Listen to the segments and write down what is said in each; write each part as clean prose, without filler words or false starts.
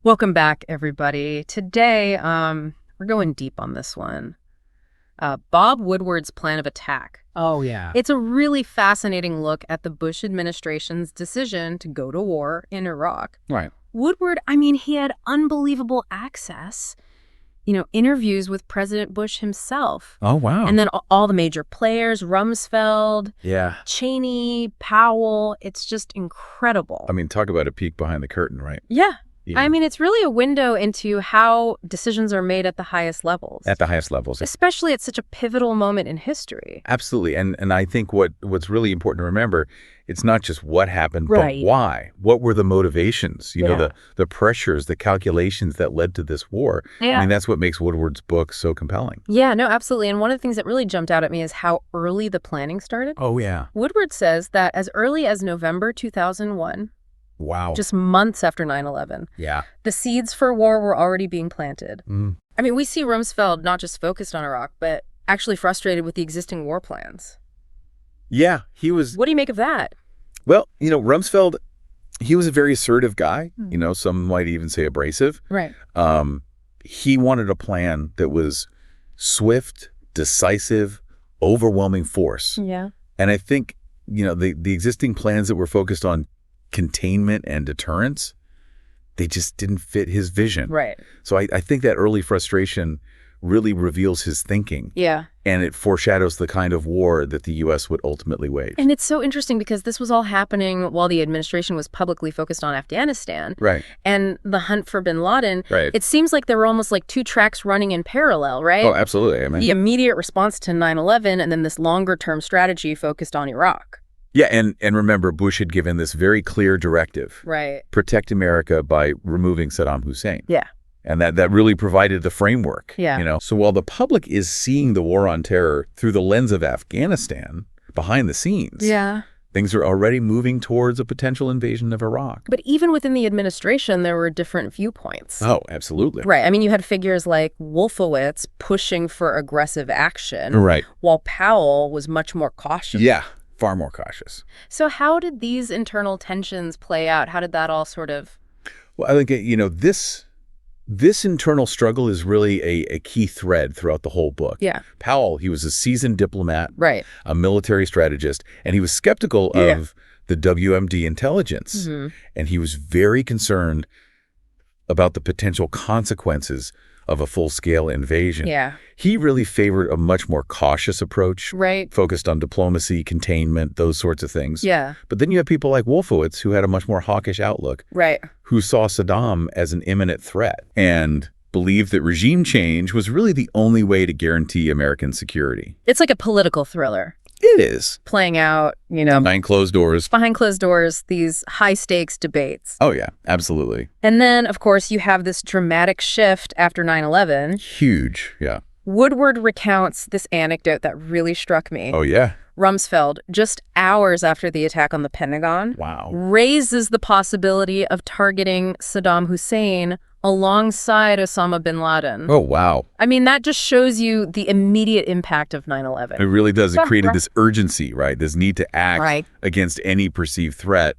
Welcome back, everybody. Today, we're going deep on this one. Bob Woodward's plan of attack. Oh, yeah. It's a really fascinating look at the Bush administration's decision to go to war in Iraq. Right. Woodward, he had unbelievable access, interviews with President Bush himself. Oh, wow. And then all the major players, Rumsfeld, Yeah. Cheney, Powell. It's just incredible. Talk about a peek behind the curtain, right? Yeah. Yeah. It's really a window into how decisions are made at the highest levels. At the highest levels. Especially at such a pivotal moment in history. Absolutely. And I think what's really important to remember, it's not just what happened, Right. but why. What were the motivations? Yeah. The pressures, the calculations that led to this war. Yeah. That's what makes Woodward's book so compelling. Yeah, no, absolutely. And one of the things that really jumped out at me is how early the planning started. Oh, yeah. Woodward says that as early as November 2001, Wow. just months after 9/11, Yeah. the seeds for war were already being planted. Mm. We see Rumsfeld not just focused on Iraq, but actually frustrated with the existing war plans. Yeah, he was. What do you make of that? Well, Rumsfeld, he was a very assertive guy. Some might even say abrasive. Right. He wanted a plan that was swift, decisive, overwhelming force. Yeah. And I think, the existing plans that were focused on containment and deterrence, they just didn't fit his vision. Right. So I think that early frustration really reveals his thinking. Yeah. And it foreshadows the kind of war that the U.S. would ultimately wage. And it's so interesting because this was all happening while the administration was publicly focused on Afghanistan. Right. And the hunt for bin Laden. Right. It seems like there were almost like two tracks running in parallel, right? Oh, absolutely. The immediate response to 9/11 and then this longer-term strategy focused on Iraq. Yeah, and remember, Bush had given this very clear directive. Right. Protect America by removing Saddam Hussein. Yeah. And that really provided the framework. Yeah. So while the public is seeing the war on terror through the lens of Afghanistan, behind the scenes, Yeah. things are already moving towards a potential invasion of Iraq. But even within the administration, there were different viewpoints. Oh, absolutely. Right. You had figures like Wolfowitz pushing for aggressive action. Right. While Powell was much more cautious. Yeah, far more cautious. So how did these internal tensions play out? How did that all sort of... Well, I think, this internal struggle is really a key thread throughout the whole book. Yeah. Powell, he was a seasoned diplomat, Right. a military strategist, and he was skeptical of the WMD intelligence. Mm-hmm. And he was very concerned about the potential consequences of a full-scale invasion. Yeah. He really favored a much more cautious approach, Right. focused on diplomacy, containment, those sorts of things. Yeah. But then you have people like Wolfowitz, who had a much more hawkish outlook, Right. who saw Saddam as an imminent threat and believed that regime change was really the only way to guarantee American security. It's like a political thriller It is. playing out, Behind closed doors. behind closed doors, these high-stakes debates. Oh, yeah, absolutely. And then, of course, you have this dramatic shift after 9/11. Huge, yeah. Woodward recounts this anecdote that really struck me. Oh, yeah. Rumsfeld, just hours after the attack on the Pentagon, Wow. raises the possibility of targeting Saddam Hussein alongside Osama bin Laden. Oh, wow. That just shows you the immediate impact of It 9/11. really does. It created this urgency, right? This need to act Right. against any perceived threat.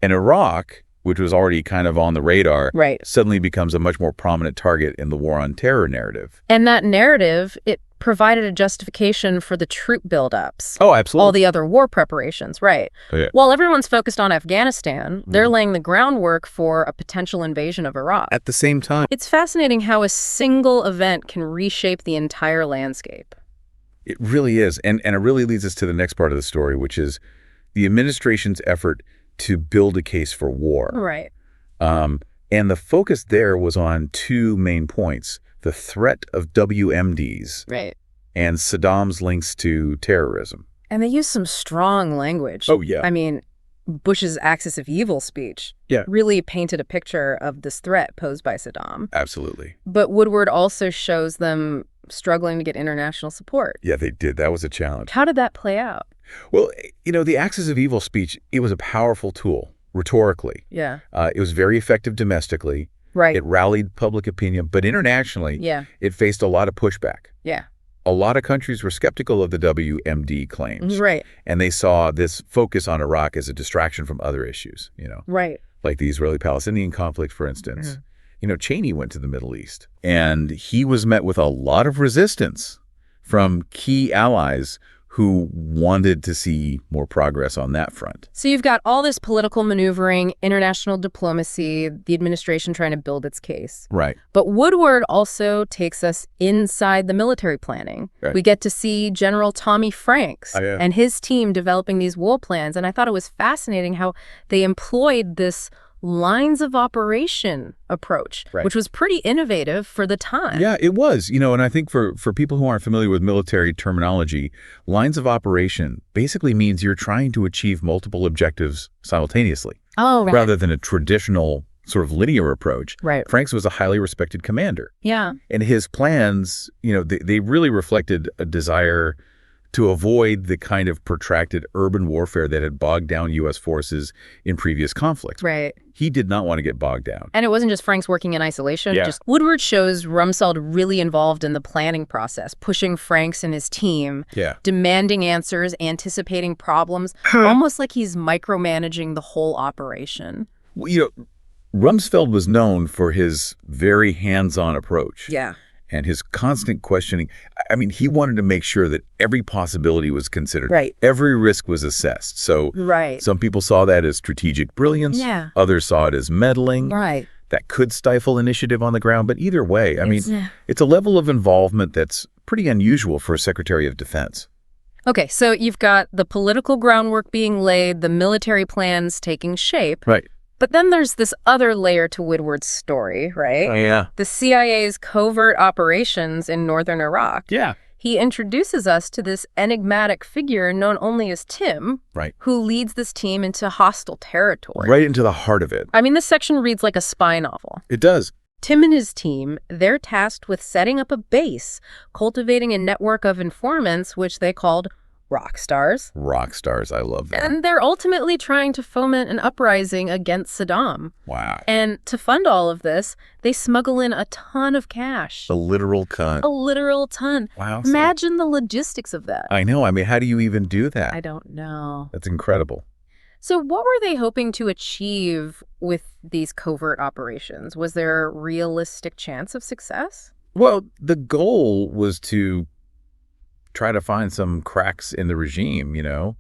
And Iraq, which was already kind of on the radar, Right. suddenly becomes a much more prominent target in the war on terror narrative. And that narrative, it provided a justification for the troop buildups. Oh, absolutely. All the other war preparations, right. Oh, yeah. While everyone's focused on Afghanistan, they're laying the groundwork for a potential invasion of Iraq. At the same time, It's fascinating how a single event can reshape the entire landscape. it really is. And it really leads us to the next part of the story, which is the administration's effort to build a case for war. Right. And the focus there was on two main points: the threat of WMDs Right. and Saddam's links to terrorism. And they use some strong language. Oh, yeah. Bush's axis of evil speech Yeah. really painted a picture of this threat posed by Saddam. Absolutely. But Woodward also shows them struggling to get international support. Yeah, they did. That was a challenge. How did that play out? Well, the axis of evil speech, it was a powerful tool rhetorically. Yeah. It was very effective domestically. Right. It rallied public opinion, but internationally, Yeah. it faced a lot of pushback. Yeah. A lot of countries were skeptical of the WMD claims. Right. And they saw this focus on Iraq as a distraction from other issues, Right. like the Israeli-Palestinian conflict, for instance. Cheney went to the Middle East, and he was met with a lot of resistance from key allies who wanted to see more progress on that front. So you've got all this political maneuvering, international diplomacy, the administration trying to build its case. Right. But Woodward also takes us inside the military planning. Right. We get to see General Tommy Franks Oh, yeah. and his team developing these war plans. And I thought it was fascinating how they employed this lines of operation approach, Right. which was pretty innovative for the time. Yeah, it was. And I think for people who aren't familiar with military terminology, lines of operation basically means you're trying to achieve multiple objectives simultaneously, Oh, right. rather than a traditional sort of linear approach. Right. Franks was a highly respected commander. Yeah. And his plans, they really reflected a desire to avoid the kind of protracted urban warfare that had bogged down U.S. forces in previous conflicts. Right. He did not want to get bogged down. And it wasn't just Franks working in isolation. Yeah. Just Woodward shows Rumsfeld really involved in the planning process, pushing Franks and his team, Yeah. demanding answers, anticipating problems, almost like he's micromanaging the whole operation. Well, Rumsfeld was known for his very hands-on approach. Yeah. And his constant questioning. I mean, he wanted to make sure that every possibility was considered. Right. Every risk was assessed. So Right. some people saw that as strategic brilliance. Yeah. Others saw it as meddling. Right. That could stifle initiative on the ground. But either way, I mean, Yeah. it's a level of involvement that's pretty unusual for a Secretary of Defense. Okay, so you've got the political groundwork being laid, the military plans taking shape. Right. But then there's this other layer to Woodward's story, right? Oh, yeah. The CIA's covert operations in northern Iraq. Yeah. He introduces us to this enigmatic figure known only as Tim, Right. who leads this team into hostile territory. Right into the heart of it. I mean, this section reads like a spy novel. It does. Tim and his team, they're tasked with setting up a base, cultivating a network of informants, which they called rock stars. Rock stars. I love that. And they're ultimately trying to foment an uprising against Saddam. Wow. And to fund all of this, they smuggle in a ton of cash. The literal cunt. A literal ton. Wow. Imagine the logistics of that. I know. I mean, how do you even do that? I don't know. That's incredible. So what were they hoping to achieve with these covert operations? Was there a realistic chance of success? Well, the goal was to try to find some cracks in the regime,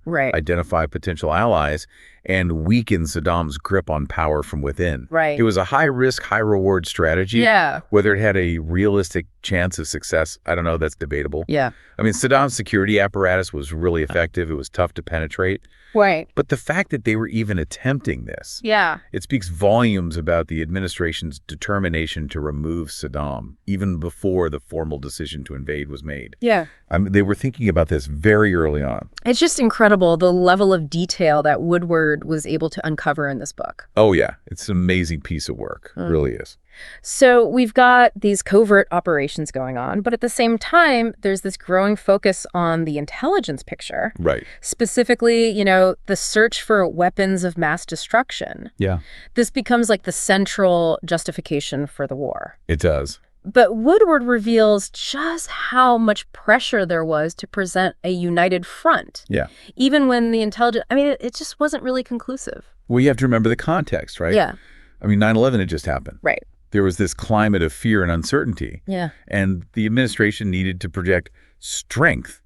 Right. identify potential allies, and weaken Saddam's grip on power from within. Right. It was a high-risk, high-reward strategy. Yeah. Whether it had a realistic chance of success, I don't know. That's debatable. Yeah. I mean, Saddam's security apparatus was really effective. It was tough to penetrate. Right. But the fact that they were even attempting this, Yeah. it speaks volumes about the administration's determination to remove Saddam, even before the formal decision to invade was made. Yeah. I mean, they were thinking about this very early on. It's just incredible the level of detail that Woodward was able to uncover in this book. Oh, yeah. It's an amazing piece of work. It really is. So we've got these covert operations going on, but at the same time, there's this growing focus on the intelligence picture. Right. Specifically, the search for weapons of mass destruction. Yeah. This becomes like the central justification for the war. It does. But Woodward reveals just how much pressure there was to present a united front. Yeah. Even when the intelligence, it just wasn't really conclusive. Well, you have to remember the context, right? Yeah. I mean, 9/11 had just happened. Right. There was this climate of fear and uncertainty. Yeah. And the administration needed to project strength,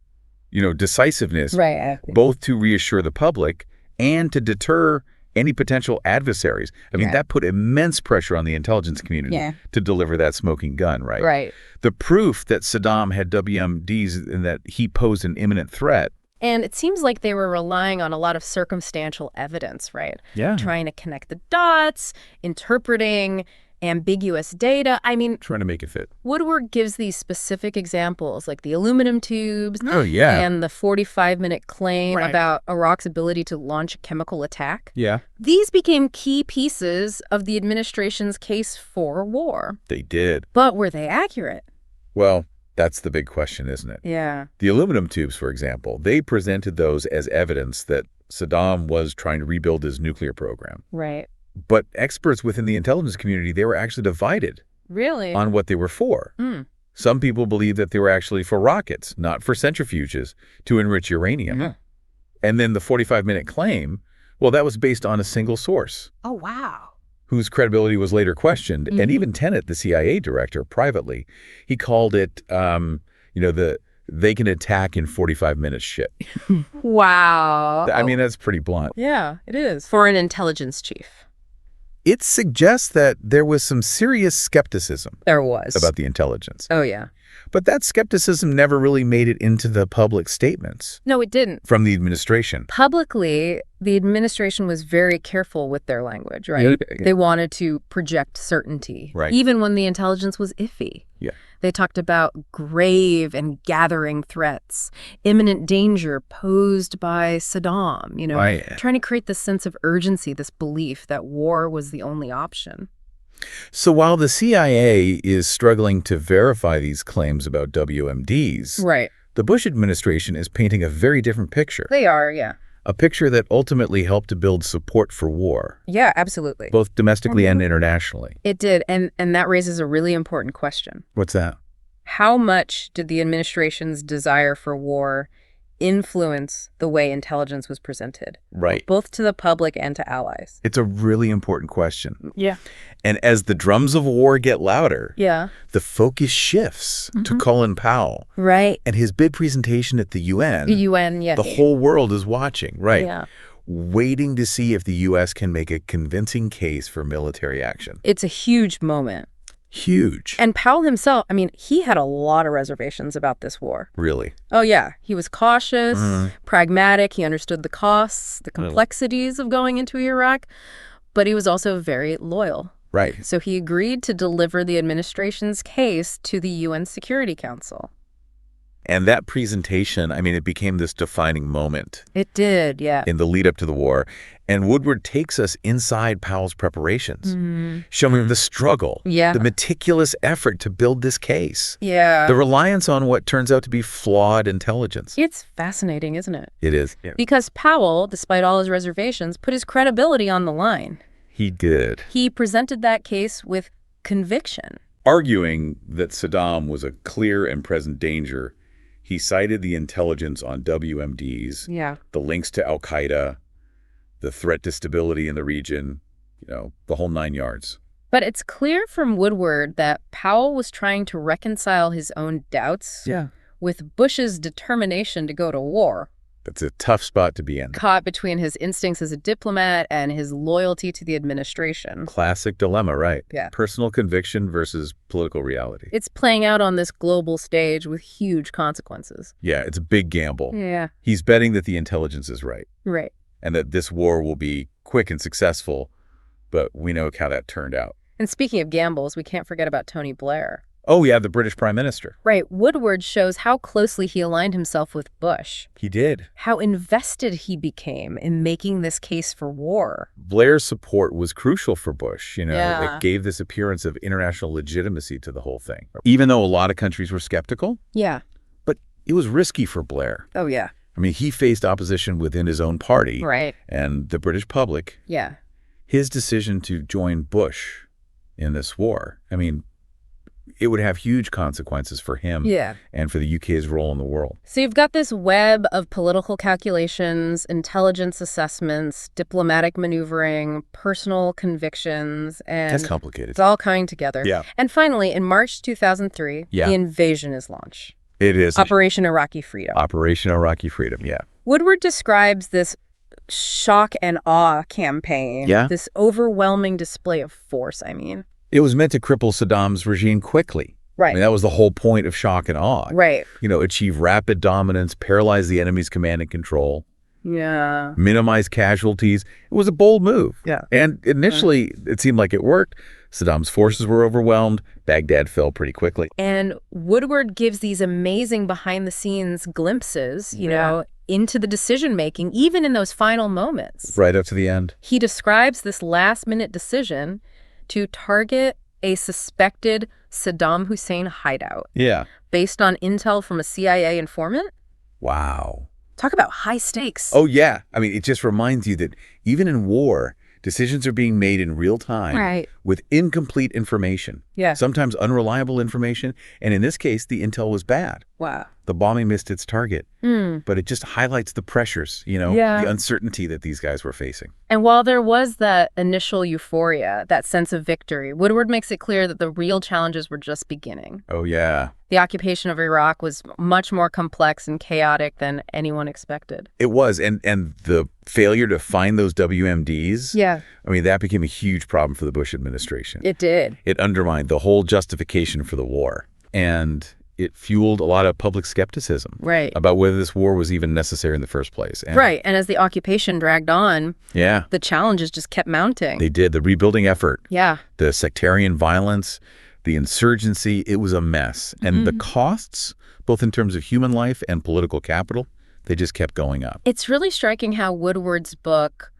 decisiveness, Right. both to reassure the public and to deter any potential adversaries. I mean, Yeah. that put immense pressure on the intelligence community Yeah. to deliver that smoking gun, right? Right. The proof that Saddam had WMDs and that he posed an imminent threat. And it seems like they were relying on a lot of circumstantial evidence, right? Yeah. Trying to connect the dots, interpreting ambiguous data. Trying to make it fit. Woodward gives these specific examples, like the aluminum tubes Oh, yeah. and the 45-minute claim Right. about Iraq's ability to launch a chemical attack. Yeah. These became key pieces of the administration's case for war. They did. But were they accurate? Well, that's the big question, isn't it? Yeah. The aluminum tubes, for example, they presented those as evidence that Saddam was trying to rebuild his nuclear program. Right. But experts within the intelligence community, they were actually divided Really? on what they were for. Mm. Some people believe that they were actually for rockets, not for centrifuges, to enrich uranium. Mhm. And then the 45-minute claim, well, that was based on a single source. Oh, wow. whose credibility was later questioned, and even Tenet, the CIA director, privately, he called it, they can attack in 45 minutes shit. Wow. I mean, that's pretty blunt. Yeah, it is. For an intelligence chief. It suggests that there was some serious skepticism There was. about the intelligence. Oh, yeah. But that skepticism never really made it into the public statements No, it didn't. from the administration. Publicly, the administration was very careful with their language, right? Yeah. They wanted to project certainty, Right. even when the intelligence was iffy. Yeah. They talked about grave and gathering threats, imminent danger posed by Saddam, Right. trying to create this sense of urgency, this belief that war was the only option. So while the CIA is struggling to verify these claims about WMDs, Right. the Bush administration is painting a very different picture. They are, yeah. A picture that ultimately helped to build support for war, Yeah, absolutely. both domestically and internationally. It did, and that raises a really important question. What's that? How much did the administration's desire for war influence the way intelligence was presented, Right. both to the public and to allies? It's a really important question. Yeah. And as the drums of war get louder, Yeah. the focus shifts to Colin Powell Right. and his big presentation at the UN. UN, yeah. The whole world is watching, right? Yeah. Waiting to see if the U.S. can make a convincing case for military action. It's a huge moment. Huge. And Powell himself, he had a lot of reservations about this war. Really. Oh, yeah. He was cautious, pragmatic. He understood the costs, the complexities of going into Iraq, but he was also very loyal. Right. So he agreed to deliver the administration's case to the UN Security Council. And that presentation, it became this defining moment It did, yeah. in the lead up to the war. And Woodward takes us inside Powell's preparations, showing the struggle, Yeah. the meticulous effort to build this case, Yeah. the reliance on what turns out to be flawed intelligence. It's fascinating, isn't it? It is. Because Powell, despite all his reservations, put his credibility on the line. He did. He presented that case with conviction. Arguing that Saddam was a clear and present danger, he cited the intelligence on WMDs, Yeah. the links to al-Qaeda, the threat to stability in the region, the whole 9 yards. But it's clear from Woodward that Powell was trying to reconcile his own doubts with Bush's determination to go to war, That's a tough spot to be in. caught between his instincts as a diplomat and his loyalty to the administration. Classic dilemma, right? Yeah. Personal conviction versus political reality. It's playing out on this global stage with huge consequences. Yeah, it's a big gamble. Yeah. He's betting that the intelligence is right Right. and that this war will be quick and successful, but we know how that turned out. And speaking of gambles, we can't forget about Tony Blair. Oh, yeah, the British Prime Minister. Right. Woodward shows how closely he aligned himself with Bush, He did. how invested he became in making this case for war. Blair's support was crucial for Bush. Yeah. It gave this appearance of international legitimacy to the whole thing. Even though a lot of countries were skeptical, Yeah. but it was risky for Blair. Oh, yeah. He faced opposition within his own party Right. and the British public. Yeah. His decision to join Bush in this war, it would have huge consequences for him Yeah. and for the UK's role in the world. So you've got this web of political calculations, intelligence assessments, diplomatic maneuvering, personal convictions, and That's complicated. it's all coming together. Yeah. And finally, in March 2003, Yeah. the invasion is launched. It is. Operation Iraqi Freedom. Operation Iraqi Freedom, yeah. Woodward describes this shock and awe campaign, Yeah. this overwhelming display of force, It was meant to cripple Saddam's regime quickly. Right. That was the whole point of shock and awe. Right. Achieve rapid dominance, paralyze the enemy's command and control, Yeah. minimize casualties. It was a bold move. Yeah. And initially, it seemed like it worked. Saddam's forces were overwhelmed. Baghdad fell pretty quickly. And Woodward gives these amazing behind-the-scenes glimpses, into the decision-making, even in those final moments. Right up to the end. He describes this last-minute decision to target a suspected Saddam Hussein hideout Yeah. based on intel from a CIA informant. Wow. Talk about high stakes. Oh, yeah. It just reminds you that even in war, decisions are being made in real time Right. with incomplete information, Yeah. sometimes unreliable information. And in this case, the intel was bad. Wow. The bombing missed its target, but it just highlights the pressures, the uncertainty that these guys were facing. And while there was that initial euphoria, that sense of victory, Woodward makes it clear that the real challenges were just beginning. Oh, yeah. The occupation of Iraq was much more complex and chaotic than anyone expected. It was. And the failure to find those WMDs, that became a huge problem for the Bush administration. It did. It undermined the whole justification for the war. And it fueled a lot of public skepticism about whether this war was even necessary in the first place. And and as the occupation dragged on, the challenges just kept mounting. They did. The rebuilding effort, the sectarian violence, the insurgency, it was a mess. And the costs, both in terms of human life and political capital, they just kept going up. It's really striking how Woodward's book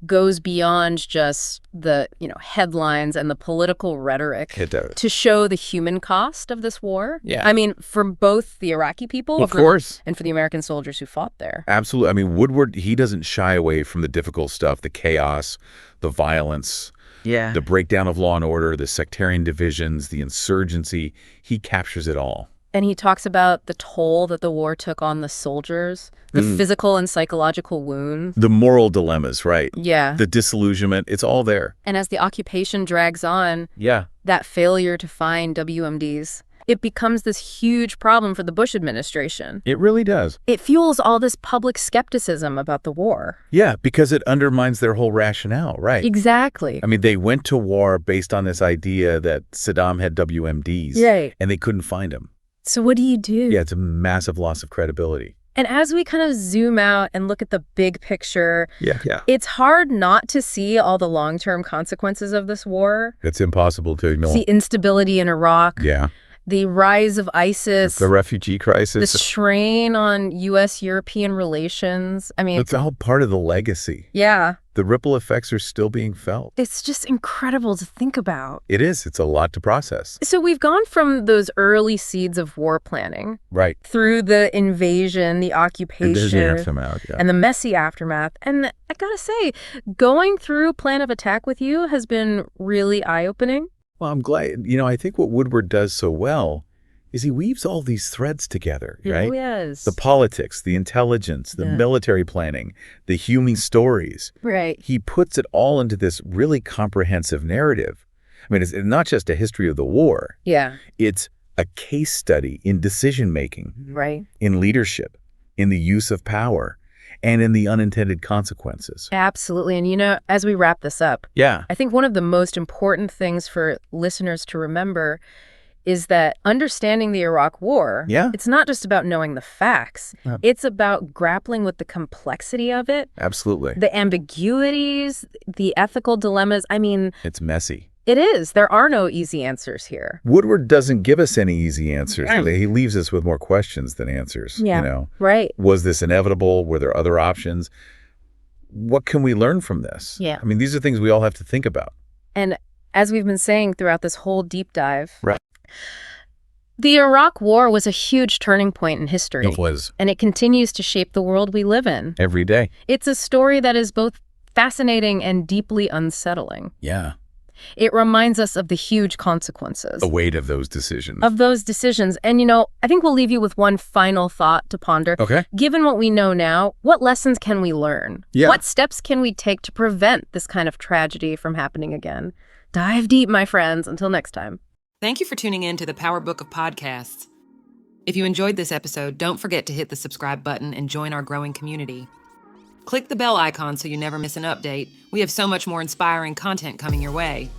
goes beyond just the, headlines and the political rhetoric to show the human cost of this war. Yeah. I mean, for both the Iraqi people, of course, and for the American soldiers who fought there. Absolutely. I mean, Woodward, he doesn't shy away from the difficult stuff, the chaos, the violence, the breakdown of law and order, the sectarian divisions, the insurgency. He captures it all. And he talks about the toll that the war took on the soldiers, the physical and psychological wounds. The moral dilemmas, right? Yeah. The disillusionment, it's all there. And as the occupation drags on, that failure to find WMDs, it becomes this huge problem for the Bush administration. It really does. It fuels all this public skepticism about the war. Yeah, because it undermines their whole rationale, right? Exactly. I mean, they went to war based on this idea that Saddam had WMDs. Right. And they couldn't find them. So what do you do? Yeah, it's a massive loss of credibility. And as we kind of zoom out and look at the big picture, it's hard not to see all the long-term consequences of this war. It's impossible to ignore. The instability in Iraq. Yeah. The rise of ISIS. The refugee crisis. The strain on U.S.-European relations. I mean, it's all part of the legacy. Yeah. The ripple effects are still being felt. It's just incredible to think about. It is. It's a lot to process. So we've gone from those early seeds of war planning. Right. Through the invasion, the occupation. And the aftermath, and the messy aftermath. And I gotta say, going through Plan of Attack with you has been really eye-opening. Well, I'm glad. I think what Woodward does so well is he weaves all these threads together, right? Oh, yes. The politics, the intelligence, the military planning, the human stories. Right. He puts it all into this really comprehensive narrative. I mean, it's not just a history of the war. Yeah. It's a case study in decision-making. Right. In leadership, in the use of power, and in the unintended consequences. Absolutely. And as we wrap this up, I think one of the most important things for listeners to remember is that understanding the Iraq War, it's not just about knowing the facts. It's about grappling with the complexity of it. Absolutely. The ambiguities, the ethical dilemmas. I mean, it's messy. It is. There are no easy answers here. Woodward doesn't give us any easy answers. He leaves us with more questions than answers. Right. Was this inevitable? Were there other options? What can we learn from this? Yeah. I mean, these are things we all have to think about. And as we've been saying throughout this whole deep dive, the Iraq War was a huge turning point in history. It was. And it continues to shape the world we live in. Every day. It's a story that is both fascinating and deeply unsettling. Yeah. It reminds us of the huge consequences. The weight of those decisions. And, I think we'll leave you with one final thought to ponder. Okay. Given what we know now, what lessons can we learn? Yeah. What steps can we take to prevent this kind of tragedy from happening again? Dive deep, my friends. Until next time. Thank you for tuning in to the Power Book of Podcasts. If you enjoyed this episode, don't forget to hit the subscribe button and join our growing community. Click the bell icon so you never miss an update. We have so much more inspiring content coming your way.